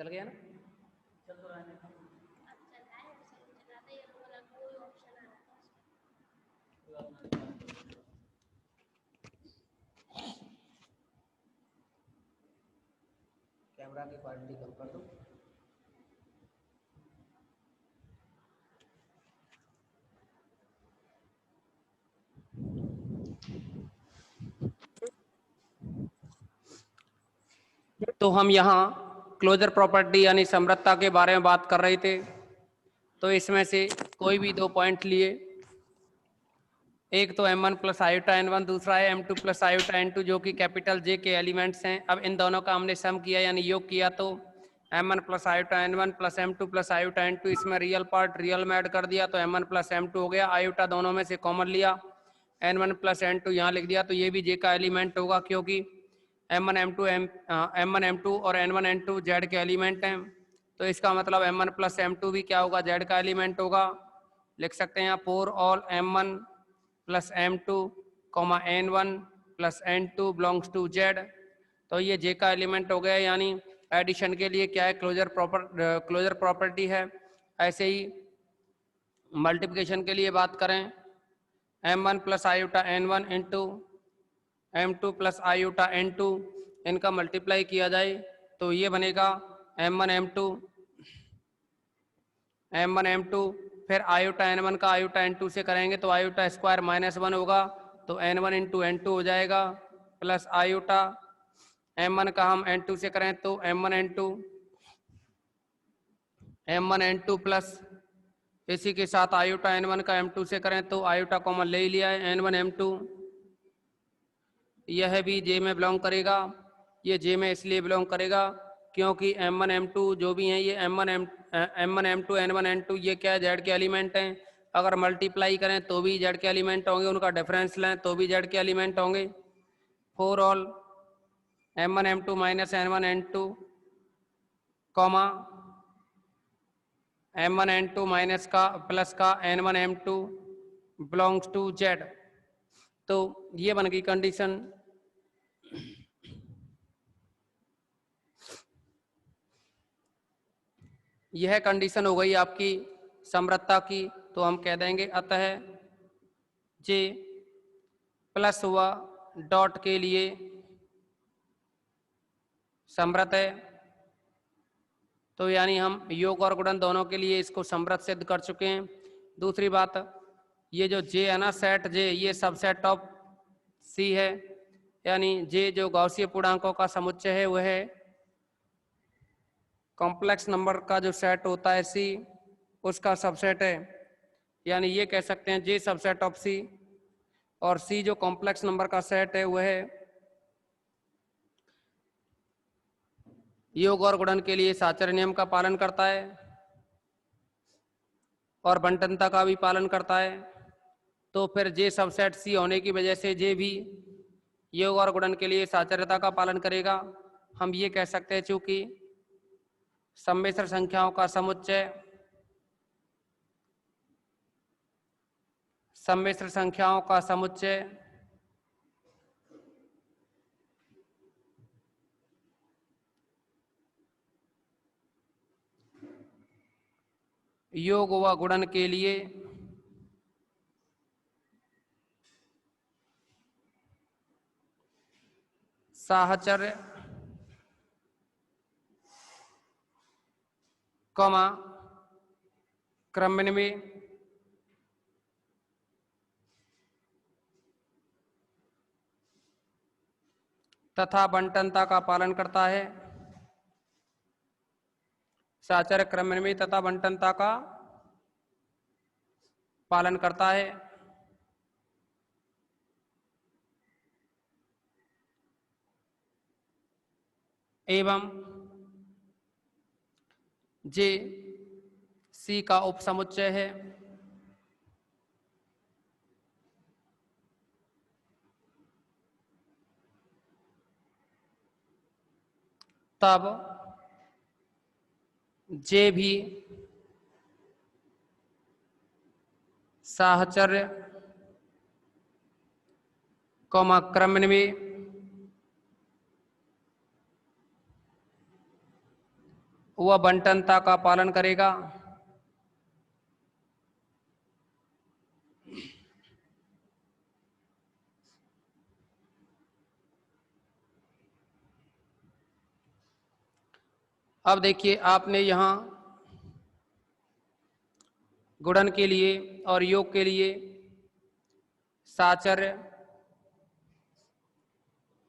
चल गया ना? कैमरा की क्वालिटी कम कर दो। तो हम यहाँ क्लोजर प्रॉपर्टी यानी समृद्धता के बारे में बात कर रहे थे। तो इसमें से कोई भी दो पॉइंट लिए, एक तो m1 प्लस आयोटा n1, दूसरा है m2 प्लस आयोटा n2, जो कि कैपिटल J के एलिमेंट्स हैं। अब इन दोनों का हमने सम किया यानी योग किया, तो m1 plus iota n1 plus m2 plus iota n2, इसमें रियल पार्ट रियल में ऐड कर दिया तो m1 प्लस m2 हो गया। आयोटा दोनों में से कॉमन लिया, n1 प्लस n2 यहाँ लिख दिया, तो ये भी J का एलिमेंट होगा, क्योंकि m1 m2 और n1 n2 Z के एलिमेंट हैं। तो इसका मतलब m1 प्लस m2 भी क्या होगा, Z का एलिमेंट होगा। लिख सकते हैं यहाँ for all m1 plus m2 comma n1 plus n2 belongs to Z। तो ये J का एलिमेंट हो गया, यानी एडिशन के लिए क्या है, क्लोजर प्रॉपर्टी है। ऐसे ही मल्टीप्लिकेशन के लिए बात करें, m1 plus iota n1 into m2 plus iota n2, इनका मल्टीप्लाई किया जाए तो ये बनेगा m1 m2, फिर आयोटा n1 का आयोटा n2 से करेंगे तो आयोटा स्क्वायर -1 होगा, तो n1 इंटू n2 हो जाएगा, प्लस आयोटा m1 का हम n2 से करें तो m1 n2 प्लस इसी के साथ आयोटा n1 का m2 से करें तो आयोटा कॉमन ले लिया है n1 m2, यह भी J में बिलोंग करेगा। ये J में इसलिए बिलोंग करेगा क्योंकि m1 m2 जो भी हैं ये m1 m2 n1 n2 ये क्या है, Z के एलिमेंट हैं। अगर मल्टीप्लाई करें तो भी Z के एलिमेंट होंगे, उनका डिफरेंस लें तो भी Z के एलिमेंट होंगे। For all m1 m2 minus n1 n2 comma m1 n2 minus का प्लस का n1 m2 belongs to Z। तो ये बन गई कंडीशन। यह कंडीशन हो गई आपकी समृद्धता की, तो हम कह देंगे अतः J प्लस हुआ डॉट के लिए समृद्ध है। तो यानी हम योग और गुणन दोनों के लिए इसको समृद्ध सिद्ध कर चुके हैं। दूसरी बात, ये जो J है ना, सेट J ये सबसेट ऑफ C है, यानी J जो गौसीय पूर्णांकों का समुच्चय है वह कॉम्प्लेक्स नंबर का जो सेट होता है C उसका सबसेट है। यानी ये कह सकते हैं J सबसेट ऑफ C, और C जो कॉम्प्लेक्स नंबर का सेट है वह योग और गुणन के लिए साचर्य नियम का पालन करता है और बंटनता का भी पालन करता है। तो फिर J सबसेट C होने की वजह से J भी योग और गुणन के लिए साचर्यता का पालन करेगा। हम ये कह सकते हैं चूंकि सम्मिश्र संख्याओं का समुच्चय योग व गुणन के लिए साहचर्य कॉमा क्रमन्वय तथा बंटनता का पालन करता है। साहचर्य क्रमन्वय तथा बंटनता का पालन करता है। एवं J C का उपसमुच्चय है। तब J भी साहचर्य कॉमा क्रमन्वय वह बंटनता का पालन करेगा। अब देखिए आपने यहां गुणन के लिए और योग के लिए साचर्य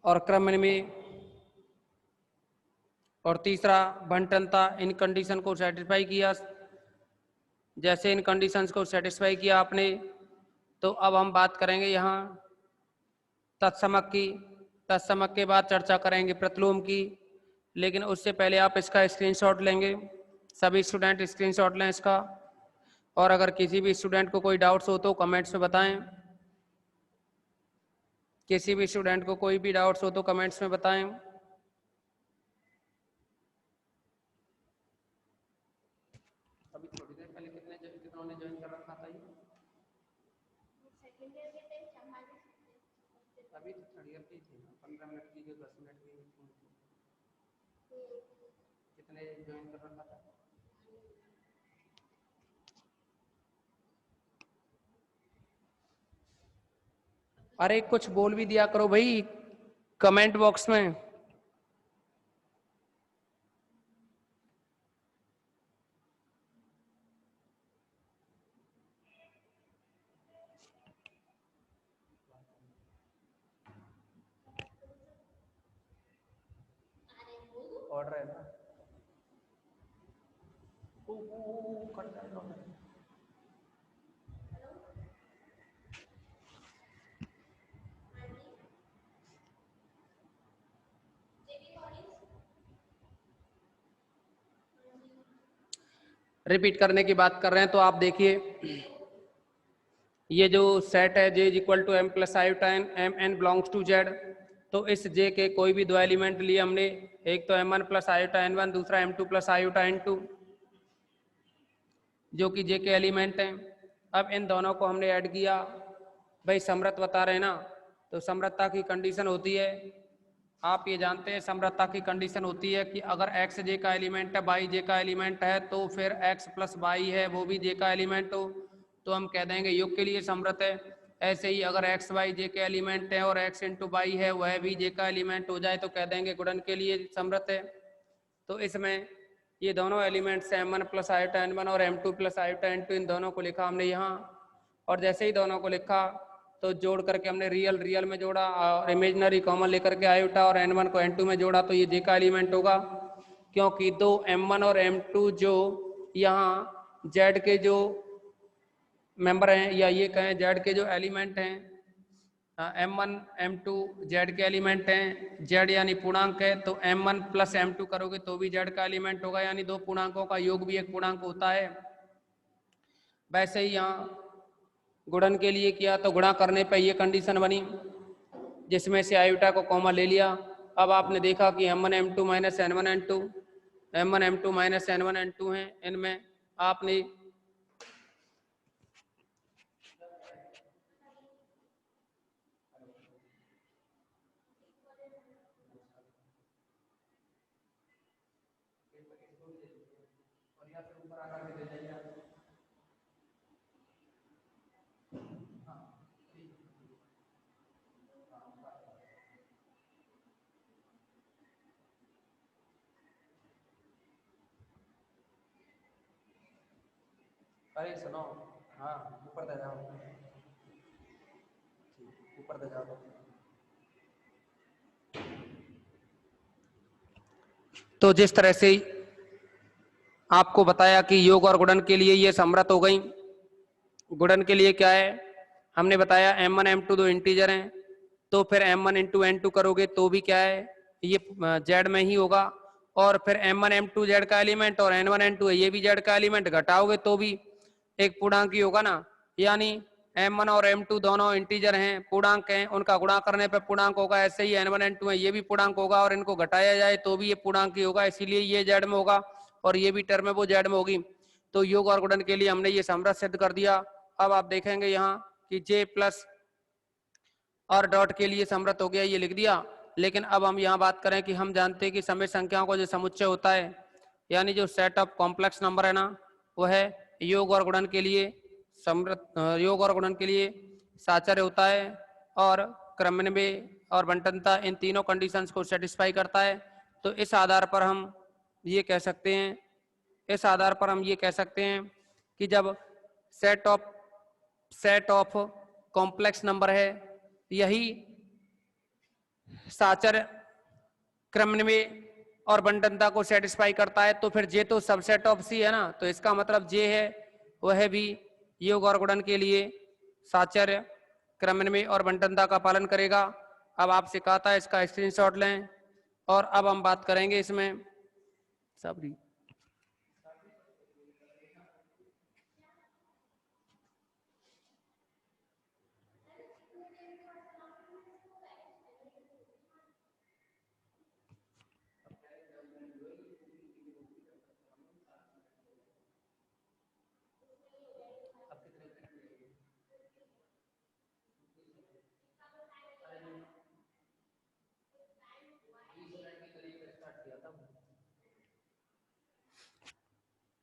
और क्रम में और तीसरा बंटनता, इन कंडीशन को सेटिस्फाई किया। जैसे इन कंडीशंस को सेटिस्फाई किया आपने, तो अब हम बात करेंगे यहाँ तत्समक की। तत्समक के बाद चर्चा करेंगे प्रतिलोम की, लेकिन उससे पहले आप इसका स्क्रीनशॉट लेंगे। सभी स्टूडेंट स्क्रीनशॉट लें इसका, और अगर किसी भी स्टूडेंट को कोई डाउट्स हो तो कमेंट्स में बताएं। किसी भी स्टूडेंट को कोई भी डाउट्स हो तो कमेंट्स में बताएं। अभी थोड़ी देर पहले कितनों ने ज्वाइन कर रखा था ये? अभी तो थर्ड ईयर की थी ना, 15 मिनट की जो 10 मिनट की कितने ज्वाइन कर रखा था? अरे कुछ बोल भी दिया करो भाई कमेंट बॉक्स में। ऑर्डर है ना, कट जाएगा। रिपीट करने की बात कर रहे हैं तो आप देखिए ये जो सेट है J equal to M plus iota in M N belongs to Z, तो इस J के कोई भी दो एलिमेंट लिए हमने, एक तो M1 प्लस आयोटाइन 1, दूसरा M2 प्लस आयोटाइन 2, जो कि J के एलिमेंट हैं। अब इन दोनों को हमने ऐड किया। भाई समृत बता रहे हैं ना, तो समृतता की कंडीशन होती है, आप ये जानते हैं समृतता की कंडीशन होती है कि अगर x J का एलिमेंट है, y J का एलिमेंट है, तो फिर x प्लस y है वो भी J का एलिमेंट हो तो हम कह देंगे योग के लिए समृत है। ऐसे ही अगर x y J के एलिमेंट है और x इंटू y है वह भी J का एलिमेंट हो जाए तो कह देंगे गुणन के लिए समृत है। तो इसमें ये दोनों elements M1 plus iota N1 और M2 प्लस आयोटा N2, इन दोनों को लिखा हमने यहाँ, और जैसे ही दोनों को लिखा तो जोड़ करके हमने रियल में जोड़ा और इमेजिनरी कॉमन लेकर के आयोटा और N1 को N2 में जोड़ा, तो ये J का एलिमेंट होगा, क्योंकि दो M1 और M2 जो यहाँ Z के जो मेंबर हैं, या ये कहें Z के जो एलिमेंट हैं, M1 M2 Z के एलिमेंट हैं। Z यानी पूर्णांक है, तो M1 प्लस M2 करोगे तो भी Z का एलिमेंट होगा, यानी दो पूर्णांकों का योग भी एक पूर्णांक होता है। वैसे ही यहाँ गुणन के लिए किया तो गुणा करने पर ये कंडीशन बनी जिसमें से आयोटा को कॉमा ले लिया। अब आपने देखा कि M1 M2 minus N1 N2, M1 M2 minus N1 N2 हैं, इनमें आपने अरे सुनो, हाँ ऊपर दे जाओ, ऊपर दे जाओ। तो जिस तरह से आपको बताया कि योग और गुणन के लिए ये समृत हो गई। गुणन के लिए क्या है, हमने बताया M1 M2 दो इंटीजर हैं, तो फिर M1 इंटू N2 करोगे तो भी क्या है, ये Z में ही होगा, और फिर M1 M2 Z का एलिमेंट और N1 N2 है ये भी Z का एलिमेंट, घटाओगे तो भी एक पूर्णांक ही होगा ना। यानी M1 और M2 दोनों इंटीजर हैं, पूर्णांक हैं, उनका गुणा करने पर पूर्णांक होगा। ऐसे ही N1 N2 है ये भी पूर्णांक होगा, और इनको घटाया जाए तो भी ये पूर्णांक ही होगा, इसीलिए ये Z में होगा और ये भी टर्म है वो Z में होगी। तो योग और गुणन के लिए हमने ये समृत सिद्ध कर दिया। अब आप देखेंगे यहाँ कि J प्लस और डॉट के लिए समृत हो गया, ये लिख दिया। लेकिन अब हम यहाँ बात करें कि हम जानते हैं कि समय संख्याओं का जो समुच्चय होता है यानी जो सेट ऑफ कॉम्प्लेक्स नंबर है ना, वो है योग और गुणन के लिए योग और गुणन के लिए साचर्य होता है और क्रमन्वय और बंटनता इन तीनों कंडीशंस को सेटिस्फाई करता है। तो इस आधार पर हम ये कह सकते हैं, इस आधार पर हम ये कह सकते हैं कि जब सेट ऑफ कॉम्प्लेक्स नंबर है, यही साचर क्रमन्वय और बंटनता को सेटिस्फाई करता है, तो फिर जे तो सबसेट ऑफ सी है ना, तो इसका मतलब जे है वह भी योग और गुणन के लिए साचर्य क्रमन्वय और बंटनता का पालन करेगा। अब आपसे कहा था इसका स्क्रीनशॉट लें और अब हम बात करेंगे इसमें सबरी।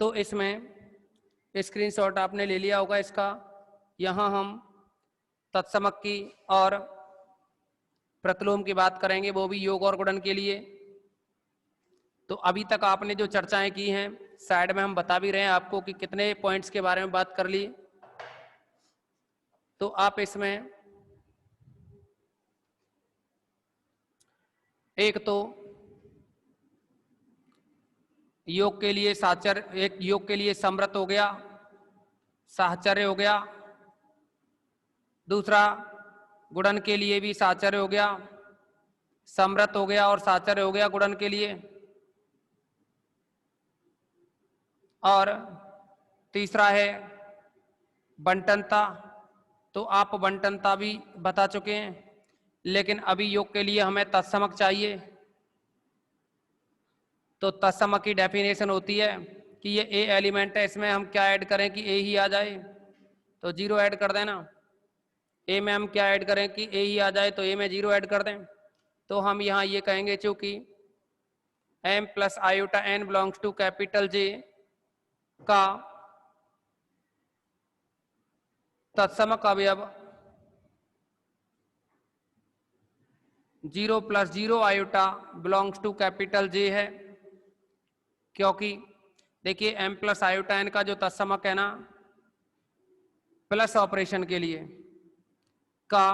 तो इसमें स्क्रीनशॉट आपने ले लिया होगा इसका। यहाँ हम तत्समक की और प्रतिलोम की बात करेंगे, वो भी योग और गुणन के लिए। तो अभी तक आपने जो चर्चाएं की हैं साइड में हम बता भी रहे हैं आपको कि कितने पॉइंट्स के बारे में बात कर ली। तो आप इसमें एक तो योग के लिए साचर्य, एक योग के लिए समृत हो गया, साहचर्य हो गया। दूसरा गुणन के लिए भी साचर्य हो गया, समृत हो गया और साचर्य हो गया गुणन के लिए। और तीसरा है बंटनता। तो आप बंटनता भी बता चुके हैं, लेकिन अभी योग के लिए हमें तत्समक चाहिए। तो तत्समक की डेफिनेशन होती है कि ये ए एलिमेंट है, इसमें हम क्या ऐड करें कि ए ही आ जाए, तो जीरो ऐड कर देना। ए में हम क्या ऐड करें कि ए ही आ जाए, तो ए में जीरो ऐड कर दें। तो हम यहाँ ये कहेंगे चूंकि m plus iota n belongs to capital J का तत्समक अवयव 0 plus 0 iota belongs to capital J है, क्योंकि देखिए m प्लस आयोटा n का जो तत्समक है ना, प्लस ऑपरेशन के लिए का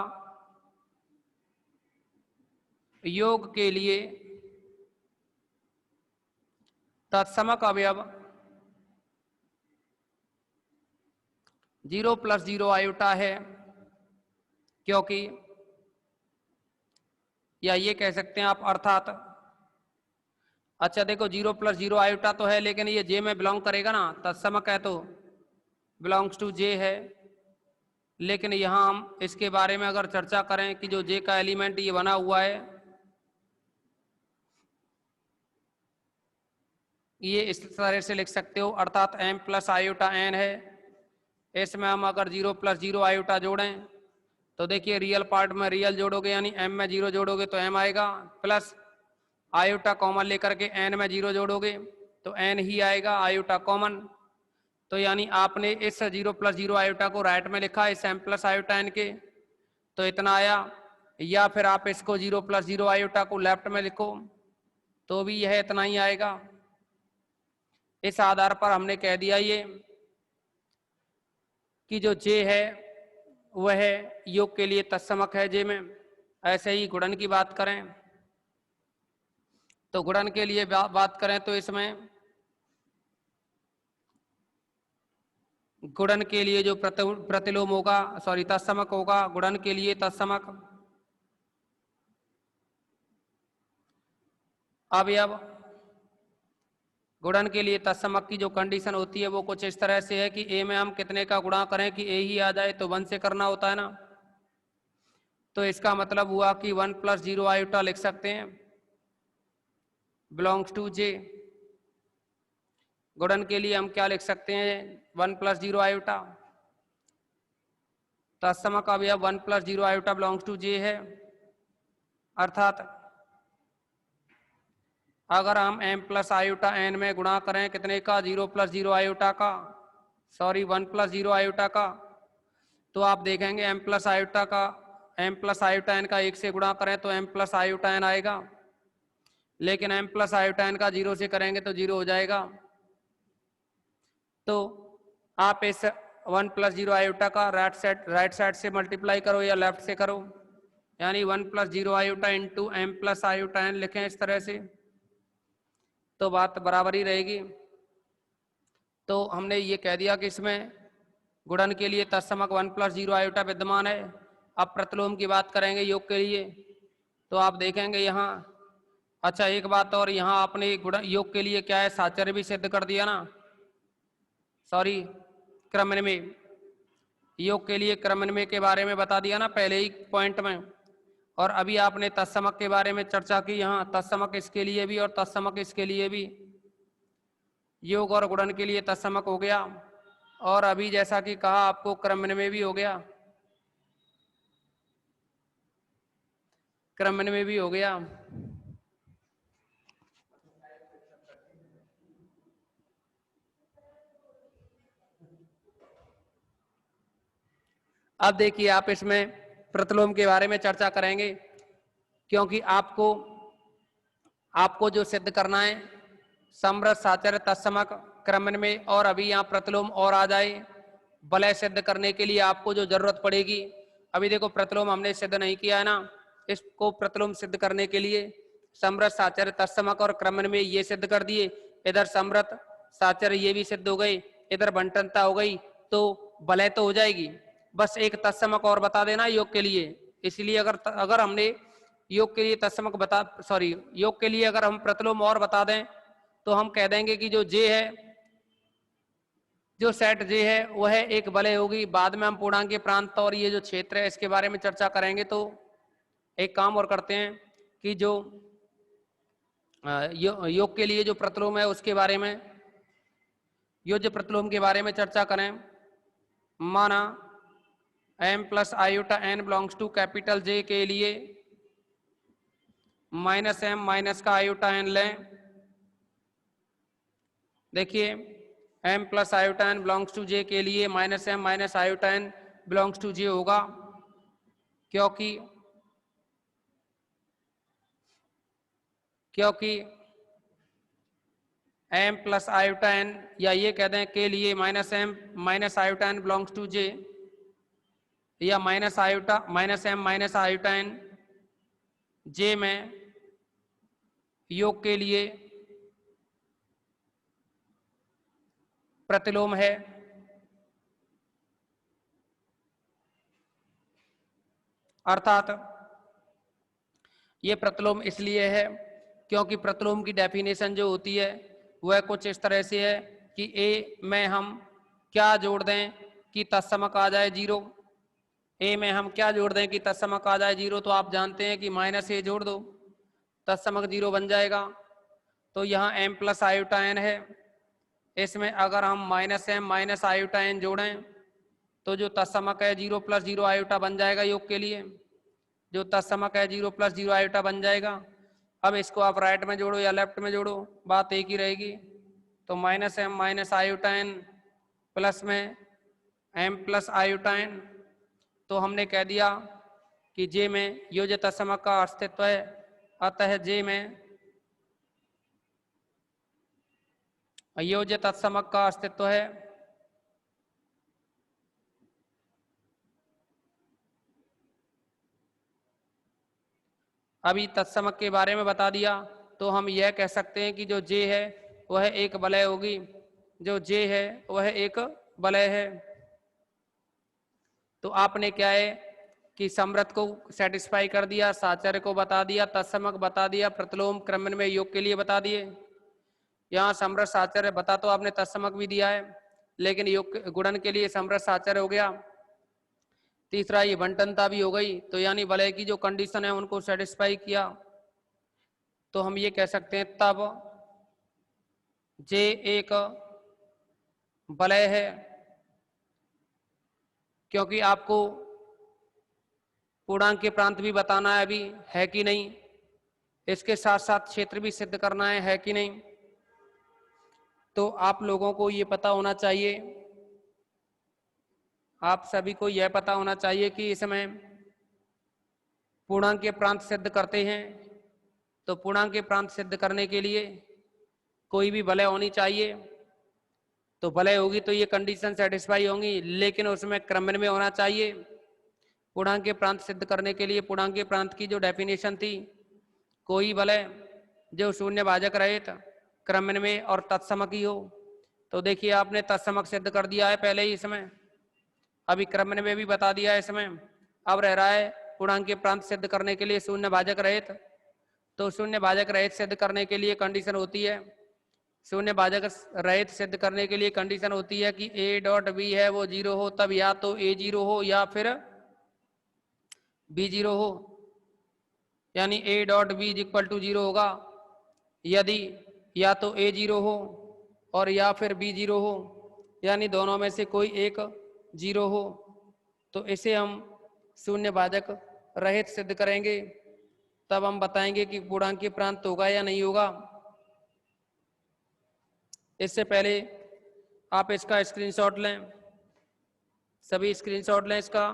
योग के लिए तत्समक अवयव 0 प्लस 0 आयोटा है, क्योंकि या ये कह सकते हैं आप अर्थात, अच्छा देखो 0 प्लस 0 आयोटा तो है, लेकिन ये जे में बिलोंग करेगा ना, तत्समक है तो बिलोंग्स टू जे है। लेकिन यहाँ हम इसके बारे में अगर चर्चा करें कि जो जे का एलिमेंट ये बना हुआ है, ये इस तरह से लिख सकते हो, अर्थात m प्लस आयोटा n है, इसमें हम अगर 0 प्लस 0 आयोटा जोड़ें तो देखिए रियल पार्ट में रियल जोड़ोगे यानी m में 0 जोड़ोगे तो m आएगा, प्लस आयोटा कॉमन लेकर के n में 0 जोड़ोगे तो n ही आएगा, आयोटा कॉमन। तो यानी आपने इस 0 प्लस 0 आयोटा को राइट में लिखा इस m प्लस आयोटा n के, तो इतना आया। या फिर आप इसको 0 प्लस 0 आयोटा को लेफ्ट में लिखो तो भी यह इतना ही आएगा। इस आधार पर हमने कह दिया ये कि जो जे है वह योग के लिए तत्समक है जे में। ऐसे ही गुणन की बात करें तो गुणन के लिए बात करें तो इसमें गुणन के लिए जो प्रतिलोम होगा, सॉरी तत्समक होगा, गुणन के लिए तत्समक अवयव गुणन के लिए तत्समक की जो कंडीशन होती है वो कुछ इस तरह से है कि ए में हम कितने का गुणा करें कि ए ही आ जाए, तो 1 से करना होता है ना। तो इसका मतलब हुआ कि 1 प्लस 0 आयोटा लिख सकते हैं बिलोंग्स टू जे। गुणन के लिए हम क्या लिख सकते हैं, 1 प्लस 0 आयोटा, तत्समक अवयव 1 प्लस 0 आयोटा बिलोंग्स टू जे है, अर्थात अगर हम m प्लस आयोटा n में गुणा करें कितने का, 0 प्लस 0 आयोटा का, सॉरी 1 प्लस 0 आयोटा का, तो आप देखेंगे m प्लस आयोटा का, m प्लस आयोटा n का 1 से गुणा करें तो m प्लस आयोटा n आएगा, लेकिन m प्लस आयोटा n का 0 से करेंगे तो 0 हो जाएगा। तो आप इस 1 प्लस 0 आयोटा का राइट साइड से मल्टीप्लाई करो या लेफ्ट से करो, यानी 1 plus 0 iota into m plus iota n लिखें इस तरह से, तो बात बराबर ही रहेगी। तो हमने ये कह दिया कि इसमें गुणन के लिए तत्समक 1 प्लस 0 आयोटा विद्यमान है। अब प्रतिलोम की बात करेंगे योग के लिए, तो आप देखेंगे यहाँ, अच्छा एक बात और, यहाँ आपने गुणन योग के लिए क्या है, साचर्य भी सिद्ध कर दिया ना, सॉरी क्रमनिर्णय, योग के लिए क्रमनिर्णय के बारे में बता दिया ना पहले ही पॉइंट में। और अभी आपने तत्समक के बारे में चर्चा की, यहाँ तत्समक इसके लिए भी और तत्समक इसके लिए भी, योग और गुणन के लिए तत्समक हो गया, और अभी जैसा कि कहा आपको क्रमनिर्णय भी हो गया, क्रमनिर्णय भी हो गया। अब देखिए आप इसमें प्रतिलोम के बारे में चर्चा करेंगे, क्योंकि आपको जो सिद्ध करना है समृद्ध साचर्य तत्समक क्रमनिर्णय, और अभी यहाँ प्रतिलोम और आ जाए वलय सिद्ध करने के लिए आपको जो जरूरत पड़ेगी, अभी देखो प्रतिलोम हमने सिद्ध नहीं किया है ना, इसको प्रतिलोम सिद्ध करने के लिए समृद्ध साचर्य तत्समक और क्रमनिर्णय ये सिद्ध कर दिए, इधर समृद्ध साचर्य ये भी सिद्ध हो गई, इधर बंटनता हो गई, तो वलय तो हो जाएगी। बस एक तत्समक और बता देना योग के लिए, इसलिए अगर हमने योग के लिए तत्समक योग के लिए अगर हम प्रतिलोम और बता दें तो हम कह देंगे कि जो जे है, जो सेट जे है वह एक वलय होगी। बाद में हम पूर्णांक के प्रांत और ये जो क्षेत्र है इसके बारे में चर्चा करेंगे। तो एक काम और करते हैं कि जो योग के लिए जो प्रतिलोम है उसके बारे में, योज्य प्रतिलोम के बारे में चर्चा करें। माना m plus iota n belongs to capital J के लिए माइनस m माइनस का आयोटा n लें। देखिए m plus iota n belongs to J के लिए minus m minus iota n belongs to J होगा, क्योंकि m प्लस आयोटा n, या ये कह दें के लिए minus m minus iota n belongs to J, या minus m minus iota n J में योग के लिए प्रतिलोम है। अर्थात ये प्रतिलोम इसलिए है क्योंकि प्रतिलोम की डेफिनेशन जो होती है वह कुछ इस तरह से है कि ए में हम क्या जोड़ दें कि तत्समक आ जाए 0, ए में हम क्या जोड़ दें कि तत्समक आ जाए 0, तो आप जानते हैं कि माइनस ए जोड़ दो तत्समक 0 बन जाएगा। तो यहाँ m प्लस आयोटा n है, इसमें अगर हम minus m minus iota n जोड़ें तो जो तत्समक है 0 प्लस 0 आयोटा बन जाएगा योग के लिए, जो तत्समक है 0 प्लस 0 आयोटा बन जाएगा। अब इसको आप राइट में जोड़ो या लेफ्ट में जोड़ो, बात एक ही रहेगी। तो minus m minus iota n plus में m प्लस आयोटा n, तो हमने कह दिया कि जे में योज्य तत्समक का अस्तित्व है, अतः जे में योज्य तत्समक का अस्तित्व है। अभी तत्समक के बारे में बता दिया, तो हम यह कह सकते हैं कि जो जे है वह एक वलय होगी, जो जे है वह एक वलय है। तो आपने क्या है कि समृद्ध को सेटिस्फाई कर दिया, साचर्य को बता दिया, तत्समक बता दिया, प्रतिलोम क्रमनिर्णय योग के लिए बता दिए। यहाँ समृद्ध साचर्य बता तो आपने तत्समक भी दिया है, लेकिन योग गुणन के लिए समृद्ध साचर्य हो गया। तीसरा ये बंटनता भी हो गई, तो यानी वलय की जो कंडीशन है उनको सेटिस्फाई किया। तो हम ये कह सकते हैं तब जे एक वलय है, क्योंकि आपको पूर्णांक के प्रांत भी बताना है अभी है कि नहीं। इसके साथ साथ क्षेत्र भी सिद्ध करना है कि नहीं। तो आप लोगों को ये पता होना चाहिए, आप सभी को यह पता होना चाहिए कि इसमें पूर्णांक के प्रांत सिद्ध करते हैं। तो पूर्णांक के प्रांत सिद्ध करने के लिए कोई भी वलय होनी चाहिए। तो वलय होगी तो ये कंडीशन सेटिस्फाई होंगी, लेकिन उसमें क्रमन में होना चाहिए। पूर्णांक के प्रांत सिद्ध करने के लिए पूर्णांक के प्रांत की जो डेफिनेशन थी, कोई वलय जो शून्य भाजक रहित क्रमन में और तत्समक ही हो। तो देखिए आपने तत्समक सिद्ध कर दिया है पहले ही इसमें, अभी क्रमन में भी बता दिया है इसमें। अब रह रहा है पूर्णांक के प्रांत सिद्ध करने के लिए शून्य भाजक रहित। तो शून्य भाजक रहित सिद्ध करने के लिए कंडीशन होती है, शून्य भाजक रहित सिद्ध करने के लिए कंडीशन होती है कि a डॉट बी है वो 0 हो, तब या तो a 0 हो या फिर b 0 हो। यानी a dot B is equal to 0 होगा यदि या तो a 0 हो और या फिर b 0 हो, यानी दोनों में से कोई एक 0 हो। तो इसे हम शून्य भाजक रहित सिद्ध करेंगे, तब हम बताएंगे कि पूर्णांक के प्रांत होगा या नहीं होगा। इससे पहले आप इसका स्क्रीनशॉट लें, सभी स्क्रीनशॉट लें इसका।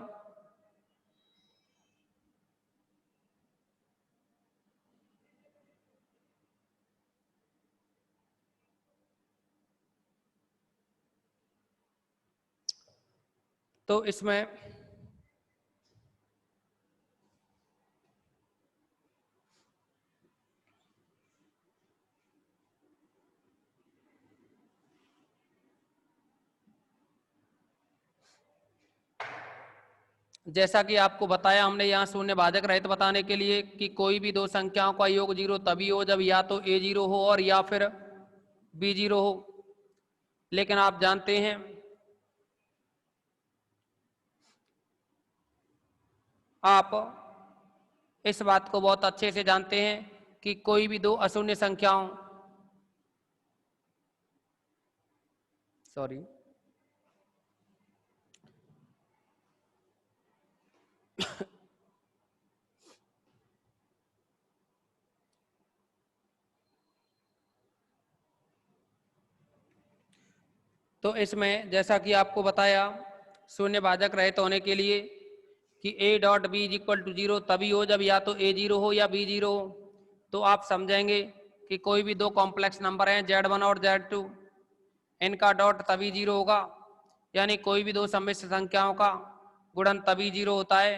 तो इसमें जैसा कि आपको बताया हमने यहाँ शून्य भाजक रहित बताने के लिए कि कोई भी दो संख्याओं का योग 0 तभी हो जब या तो a 0 हो और या फिर b 0 हो। लेकिन आप जानते हैं आप इस बात को बहुत अच्छे से जानते हैं कि कोई भी दो अशून्य संख्याओं सॉरी तो इसमें जैसा कि आपको बताया शून्य भाजक रहित होने के लिए कि a dot B is equal to 0 तभी हो जब या तो a 0 हो या b 0 हो। तो आप समझेंगे कि कोई भी दो कॉम्प्लेक्स नंबर हैं Z1 और Z2, इनका डॉट तभी 0 होगा। यानी कोई भी दो सम्मिश्र संख्याओं का गुणन तभी 0 होता है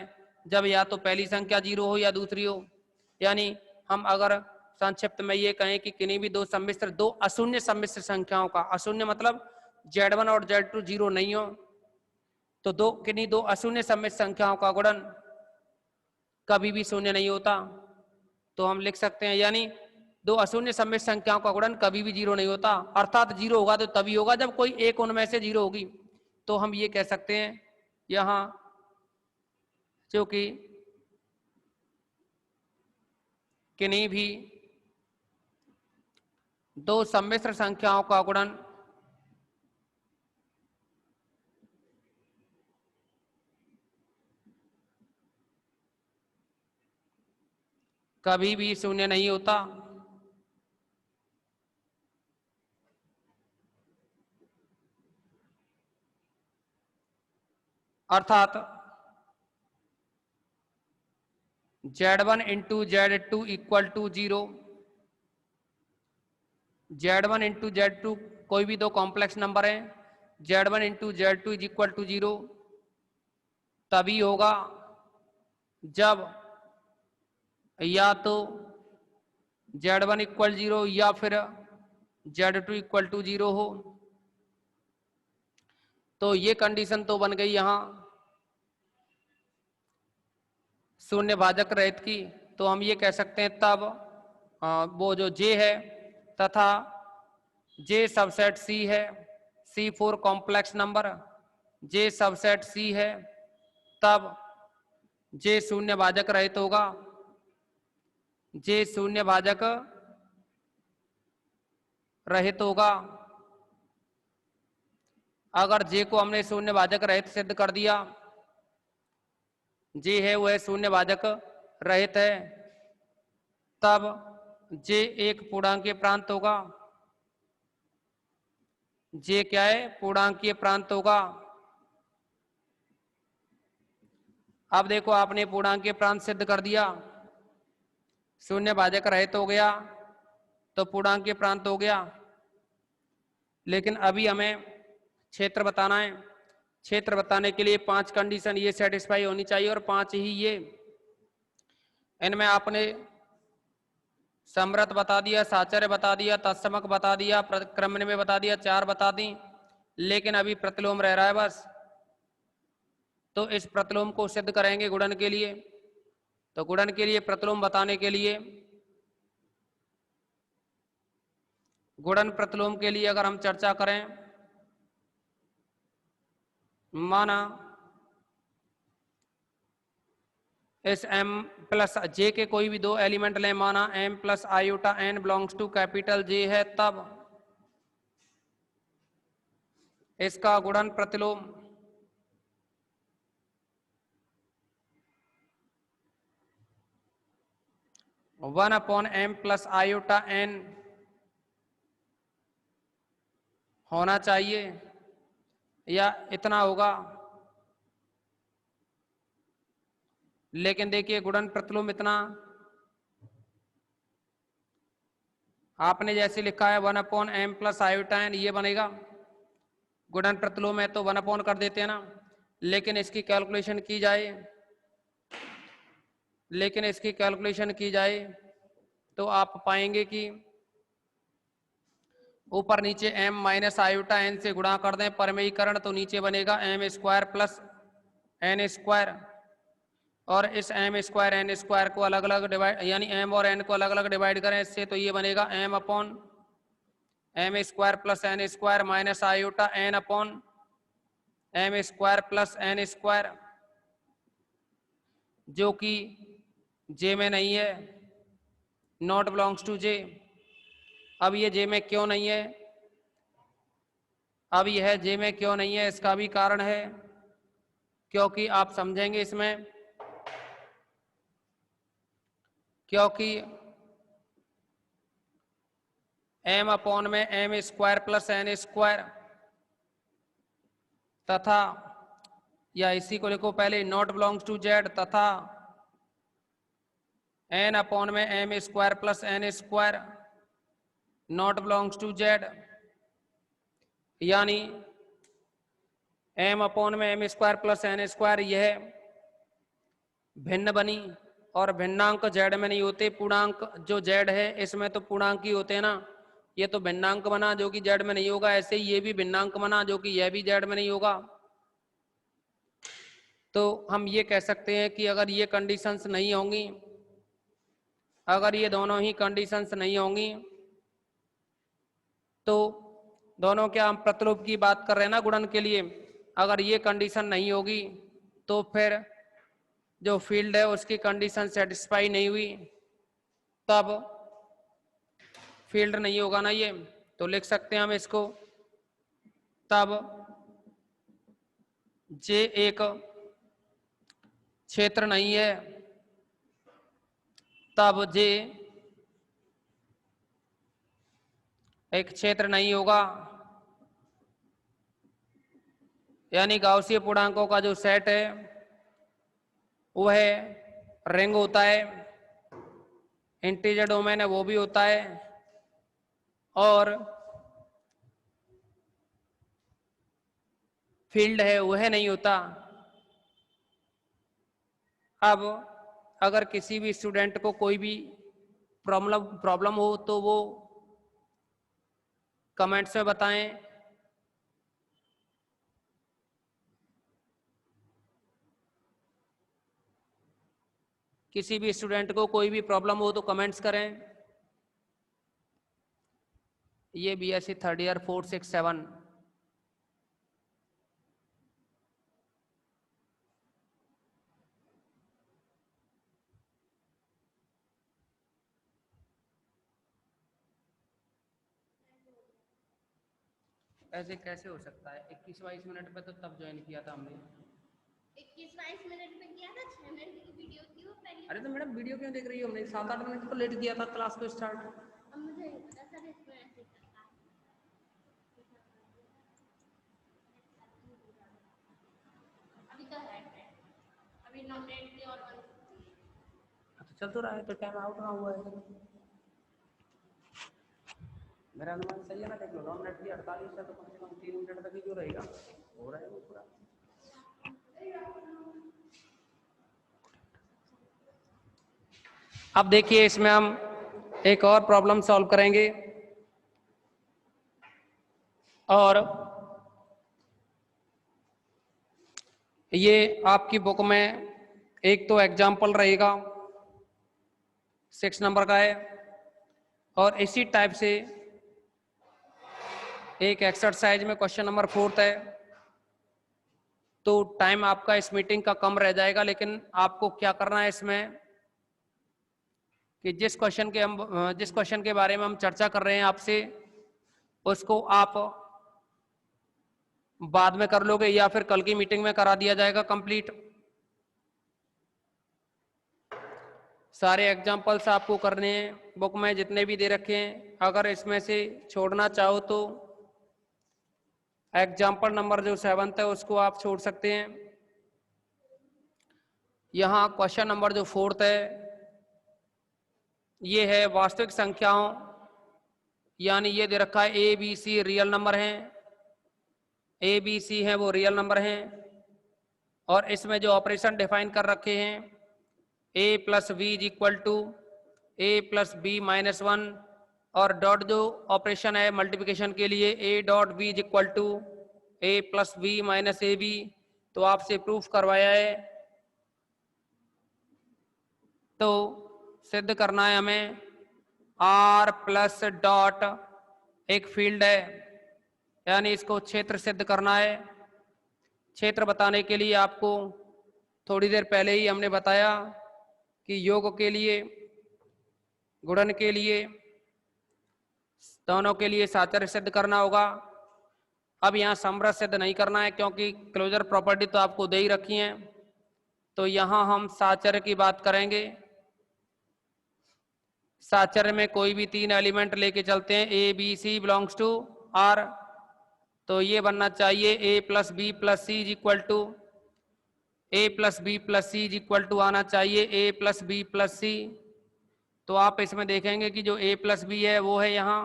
जब या तो पहली संख्या 0 हो या दूसरी हो। यानी हम अगर संक्षिप्त में ये कहें कि किन्हीं भी दो सम्मिश्र दो अशून्य सम्मिश्र संख्याओं का, अशून्य मतलब Z1 और Z2 0 नहीं हो, तो किन्हीं दो अशून्य सम्मिश्र संख्याओं का गुणन कभी भी शून्य नहीं होता। तो हम लिख सकते हैं यानी दो अशून्य सम्मिश्र संख्याओं का गुणन कभी भी 0 नहीं होता, अर्थात 0 होगा तो तभी होगा जब कोई एक उनमें से 0 होगी। तो हम ये कह सकते हैं यहाँ क्योंकि किन्हीं भी दो सम्मिश्र संख्याओं का गुणन कभी भी शून्य नहीं होता। अर्थात Z1 into Z2 equal to 0, Z1 into Z2 कोई भी दो कॉम्प्लेक्स नंबर है, Z1 into Z2 is equal to 0 तभी होगा जब या तो Z1 इक्वल 0 या फिर Z2 इक्वल टू 0 हो। तो ये कंडीशन तो बन गई यहाँ शून्य भाजक रहित की। तो हम ये कह सकते हैं तब वो जो J है तथा J सबसेट C है, C4 complex number J subset C है, तब J शून्य भाजक रहित होगा। J शून्य भाजक रहित होगा। अगर J को हमने शून्य भाजक रहित सिद्ध कर दिया, J है वह शून्य भाजक रहित है, तब जे एक पूर्णांकीय प्रांत होगा। जे क्या है? पूर्णांकीय प्रांत होगा। अब देखो आपने पूर्णांकीय प्रांत सिद्ध कर दिया, शून्य भाजक रहित हो गया तो पूर्णांकीय प्रांत हो गया। लेकिन अभी हमें क्षेत्र बताना है। क्षेत्र बताने के लिए 5 कंडीशन ये सेटिस्फाई होनी चाहिए और 5 ही ये। इनमें आपने समृत बता दिया, साचर्य बता दिया, तत्समक बता दिया, क्रमण में बता दिया, 4 बता दी। लेकिन अभी प्रतिलोम रह रहा है बस। तो इस प्रतिलोम को सिद्ध करेंगे गुणन के लिए। तो गुणन के लिए प्रतिलोम बताने के लिए, गुणन प्रतिलोम के लिए अगर हम चर्चा करें, माना इस m प्लस जे के कोई भी 2 एलिमेंट लें, माना m plus iota n belongs to capital J है, तब इसका गुणन प्रतिलोम one upon m plus iota n होना चाहिए या इतना होगा। लेकिन देखिए गुणन प्रतिलोम इतना आपने जैसे लिखा है 1 upon m plus iota n, ये बनेगा। गुणन प्रतिलोम है तो 1 अपॉन कर देते हैं ना। लेकिन इसकी कैलकुलेशन की जाए, तो आप पाएंगे कि ऊपर नीचे m माइनस आयोटा n से गुणा कर दें परमेयीकरण, तो नीचे बनेगा m square plus n square. और इस m स्क्वायर n स्क्वायर को अलग अलग डिवाइड, यानी m और n को अलग अलग डिवाइड करें इससे, तो ये बनेगा m upon m square plus n square minus iota n upon m square plus n square, जो कि जे में नहीं है, नॉट बिलोंग्स टू जे। अब ये जे में क्यों नहीं है? अब यह जे में क्यों नहीं है, इसका भी कारण है, क्योंकि आप समझेंगे इसमें, क्योंकि m अपॉन में m square plus n square तथा, या इसी को लिखो पहले, नॉट बिलोंग्स टू जेड, तथा n अपॉन में m square plus n square not belongs to Z. यानी m अपॉन में m square plus n square यह भिन्न बनी, और भिन्नांक जेड में नहीं होते। पूर्णांक जो जेड है इसमें तो पूर्णांक ही होते हैं ना। ये तो भिन्नांक बना जो कि जेड में नहीं होगा, ऐसे ही ये भी भिन्नांक बना जो कि यह भी जेड में नहीं होगा। तो हम ये कह सकते हैं कि अगर ये कंडीशंस नहीं होंगी, अगर ये दोनों ही कंडीशंस नहीं होंगी, तो दोनों, क्या हम प्रतिलोम की बात कर रहे हैं ना गुणन के लिए, अगर ये कंडीशन नहीं होगी तो फिर जो फील्ड है उसकी कंडीशन सेटिस्फाई नहीं हुई, तब फील्ड नहीं होगा ना ये। तो लिख सकते हैं हम इसको, तब जे एक क्षेत्र नहीं है, तब जे एक क्षेत्र नहीं होगा। यानी गाउसीय पूर्णांकों का जो सेट है वह रिंग होता है, इंटीजर डोमेन है वो भी होता है, और फील्ड है वह नहीं होता। अब अगर किसी भी स्टूडेंट को कोई भी प्रॉब्लम हो तो वो कमेंट्स में बताएं। किसी भी स्टूडेंट को कोई भी प्रॉब्लम हो तो कमेंट्स करें। ये बीएससी थर्ड ईयर 467। ऐसे कैसे हो सकता है? 21-22 मिनट पे तो तब ज्वाइन किया था हमने। 21-22 मिनट पे किया था, 6 मिनट की वीडियो थी वो। अरे तो मैडम वीडियो क्यों देख रही हो? हमने 7-8 मिनट तो लेट किया था क्लास को स्टार्ट। चल तो रहा है तो टाइम आउट ना हुआ है। मेरा अनुमान सही है ना? देख लो 9 मिनट की 48 है तो कम से कम 3 मिनट तक ही जो रहेगा हो रहा है वो पूरा। अब देखिए इसमें हम एक और प्रॉब्लम सॉल्व करेंगे और ये आपकी बुक में एक तो एग्जाम्पल रहेगा 6 नंबर का है और इसी टाइप से एक एक्सरसाइज में क्वेश्चन नंबर 4 है। तो टाइम आपका इस मीटिंग का कम रह जाएगा, लेकिन आपको क्या करना है इसमें कि जिस क्वेश्चन के बारे में हम चर्चा कर रहे हैं आपसे, उसको आप बाद में कर लोगे या फिर कल की मीटिंग में करा दिया जाएगा कंप्लीट। सारे एग्जाम्पल्स आपको करने हैं, बुक में जितने भी दे रखे हैं। अगर इसमें से छोड़ना चाहो तो एग्जाम्पल नंबर जो 7 है उसको आप छोड़ सकते हैं। यहाँ क्वेश्चन नंबर जो 4 है ये है वास्तविक संख्याओं, यानी ये दे रखा है A B C real number हैं, ए बी सी हैं वो रियल नंबर हैं और इसमें जो ऑपरेशन डिफाइन कर रखे हैं a plus B is equal to A plus B minus 1 और डॉट जो ऑपरेशन है मल्टीप्लिकेशन के लिए a dot B is equal to A plus B minus A B, तो आपसे प्रूफ करवाया है। तो सिद्ध करना है हमें r प्लस डॉट एक फील्ड है, यानी इसको क्षेत्र सिद्ध करना है। क्षेत्र बताने के लिए आपको थोड़ी देर पहले ही हमने बताया कि योग के लिए, गुणन के लिए, दोनों के लिए साचर्य सिद्ध करना होगा। अब यहाँ समरस सिद्ध नहीं करना है क्योंकि क्लोजर प्रॉपर्टी तो आपको दे ही रखी है। तो यहाँ हम साचर्य की बात करेंगे। साचर्य में कोई भी 3 एलिमेंट लेके चलते हैं, A B C belongs to R. तो ये बनना चाहिए A plus B plus C is equal to A plus B plus C is equal to आना चाहिए A plus B plus C. तो आप इसमें देखेंगे कि जो a प्लस बी है वो है यहाँ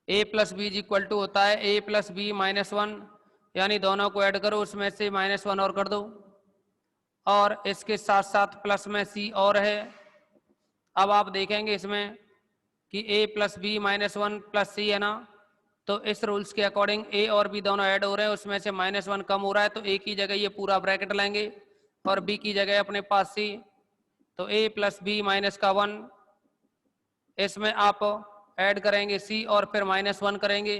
a plus B is equal to होता है a प्लस बी माइनस 1, यानी दोनों को ऐड करो उसमें से -1 और कर दो और इसके साथ साथ प्लस में c और है। अब आप देखेंगे इसमें कि a plus B minus 1 plus C है ना, तो इस रूल्स के अकॉर्डिंग a और b दोनों ऐड हो रहे हैं, उसमें से -1 कम हो रहा है तो a की जगह ये पूरा ब्रैकेट लेंगे और b की जगह अपने पास c। तो a प्लस बी माइनस का 1, इसमें आप ऐड करेंगे c और फिर -1 करेंगे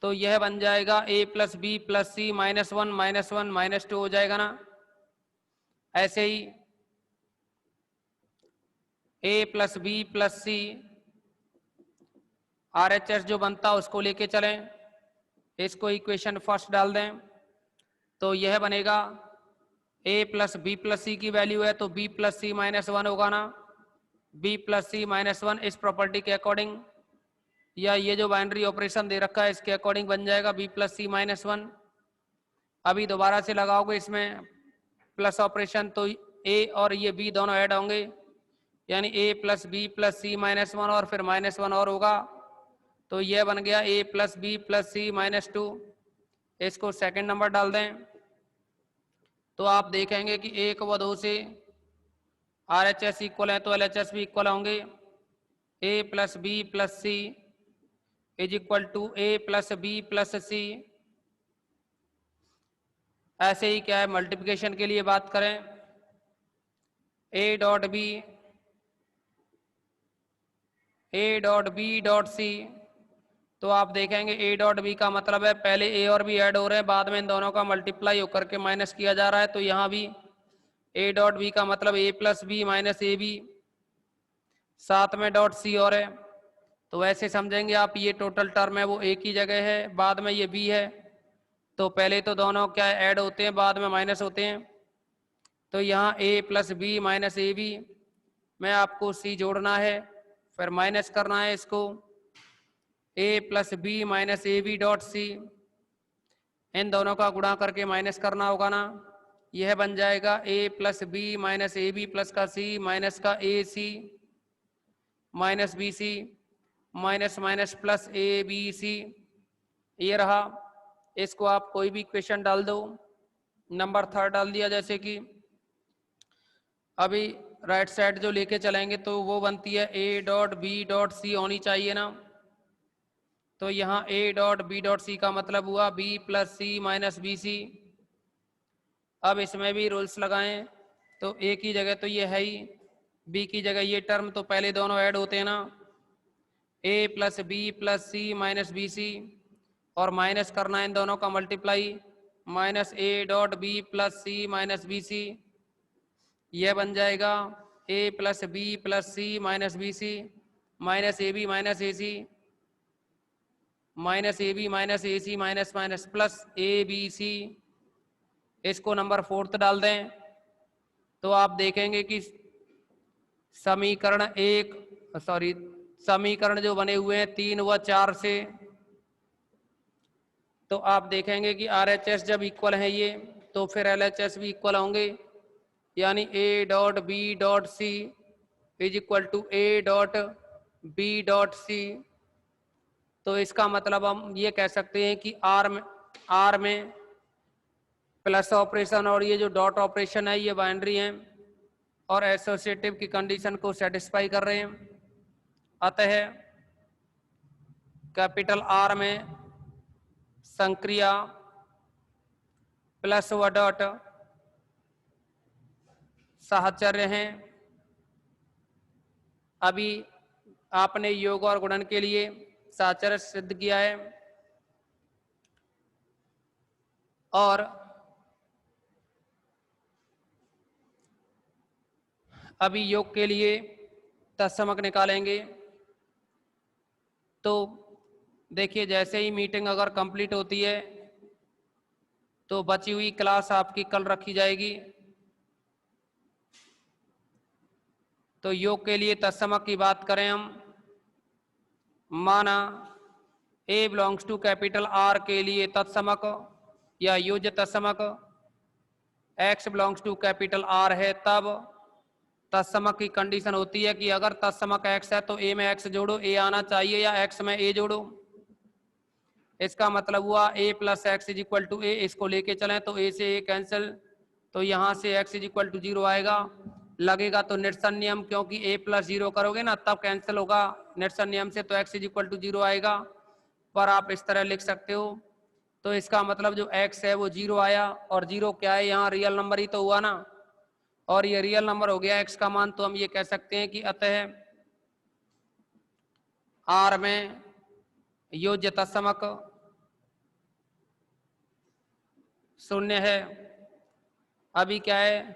तो यह बन जाएगा a plus B plus C -1 -1 -2 हो जाएगा ना। ऐसे ही a plus B plus C RHS जो बनता है उसको लेके चलें, इसको इक्वेशन फर्स्ट डाल दें तो यह बनेगा a प्लस बी प्लस सी की वैल्यू है तो b प्लस सी -1 होगा ना, b प्लस सी -1 इस प्रॉपर्टी के अकॉर्डिंग या ये जो बाइनरी ऑपरेशन दे रखा है इसके अकॉर्डिंग बन जाएगा b प्लस सी -1। अभी दोबारा से लगाओगे इसमें प्लस ऑपरेशन तो a और ये b दोनों ऐड होंगे, यानी a plus B plus C -1 और फिर -1 और होगा तो यह बन गया a प्लस बी प्लस सी -2। इसको सेकंड नंबर डाल दें तो आप देखेंगे कि 1 व 2 से RHS इक्वल है तो LHS भी इक्वल होंगे। a plus B plus C is equal to a plus B plus C. ऐसे ही क्या है मल्टीप्लिकेशन के लिए बात करें a dot B dot C, तो आप देखेंगे a डॉट बी का मतलब है पहले a और b ऐड हो रहे हैं, बाद में इन दोनों का मल्टीप्लाई होकर के माइनस किया जा रहा है। तो यहाँ भी a डॉट बी का मतलब a plus B minus A B, साथ में डॉट सी और है तो ऐसे समझेंगे आप ये टोटल टर्म है वो a की जगह है, बाद में ये b है तो पहले तो दोनों क्या ऐड होते हैं बाद में माइनस होते हैं। तो यहाँ a plus B minus A B में आपको c जोड़ना है, फिर माइनस करना है इसको a plus B minus A B dot C, इन दोनों का गुणा करके माइनस करना होगा ना। यह बन जाएगा a plus B minus A B plus का c माइनस का A C minus B C minus minus plus A B C. ये रहा, इसको आप कोई भी क्वेश्चन डाल दो। नंबर 3 डाल दिया, जैसे कि अभी राइट साइड जो लेके चलेंगे तो वो बनती है a dot B dot C होनी चाहिए ना। तो यहाँ a dot B dot C का मतलब हुआ b plus C minus B C. अब इसमें भी रूल्स लगाएं, तो a की जगह तो ये है ही, b की जगह ये टर्म, तो पहले दोनों ऐड होते हैं ना, a plus B plus C minus B C, और माइनस करना है इन दोनों का multiply, minus a dot B plus C minus B C. यह बन जाएगा a plus B plus C minus B C minus A B minus A C minus A B minus A C minus minus plus A B C. इसको number 4 डाल दें तो आप देखेंगे कि समीकरण जो बने हुए हैं 3 व 4 से, तो आप देखेंगे कि RHS जब इक्वल है ये, तो फिर LHS भी इक्वल होंगे, यानी a dot B dot C is equal to a dot B dot C. तो इसका मतलब हम ये कह सकते हैं कि R में प्लस ऑपरेशन और ये जो डॉट ऑपरेशन है ये बाइनरी हैं और एसोसिएटिव की कंडीशन को सेटिस्फाई कर रहे हैं। अतः कैपिटल R में संक्रिया प्लस व डॉट साहचर्य हैं। अभी आपने योग और गुणन के लिए साहचर्य सिद्ध किया है, और अभी योग के लिए तत्समक निकालेंगे। तो देखिए, जैसे ही मीटिंग अगर कंप्लीट होती है तो बची हुई क्लास आपकी कल रखी जाएगी। तो योग के लिए तत्समक की बात करें हम, माना A belongs to capital R के लिए तत्समक या योज्य तत्समक X belongs to capital R है, तब तत्समक की कंडीशन होती है कि अगर तत्समक X है तो A में X जोड़ो, A आना चाहिए, या X में A जोड़ो। इसका मतलब हुआ a plus X is equal to A, इसको लेके चलें तो a से a कैंसिल, तो यहाँ से x इज इक्वल टू 0 आएगा। लगेगा तो निरसन नियम, क्योंकि a प्लस 0 करोगे ना तब कैंसिल होगा निरसन नियम से, तो x इज इक्वल टू 0 आएगा। पर आप इस तरह लिख सकते हो, तो इसका मतलब जो x है वो 0 आया, और 0 क्या है, यहाँ रियल नंबर ही तो हुआ ना, और ये रियल नंबर हो गया x का मान। तो हम ये कह सकते हैं कि अतः R में योज्य तत्समक 0 है। अभी क्या है,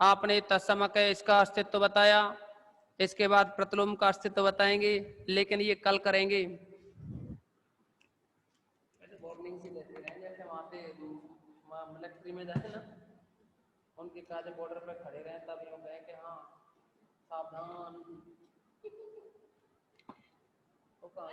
आपने तत्समक है इसका अस्तित्व बताया, इसके बाद प्रतिलोम का अस्तित्व बताएंगे, लेकिन ये कल करेंगे। वार्निंग सी लेते रहे, जैसे वहां पे मिलिट्री में जाते ना, उनके काजे बॉर्डर पे खड़े रहे तब यूं कहे कि हाँ सावधान। तो कहाँ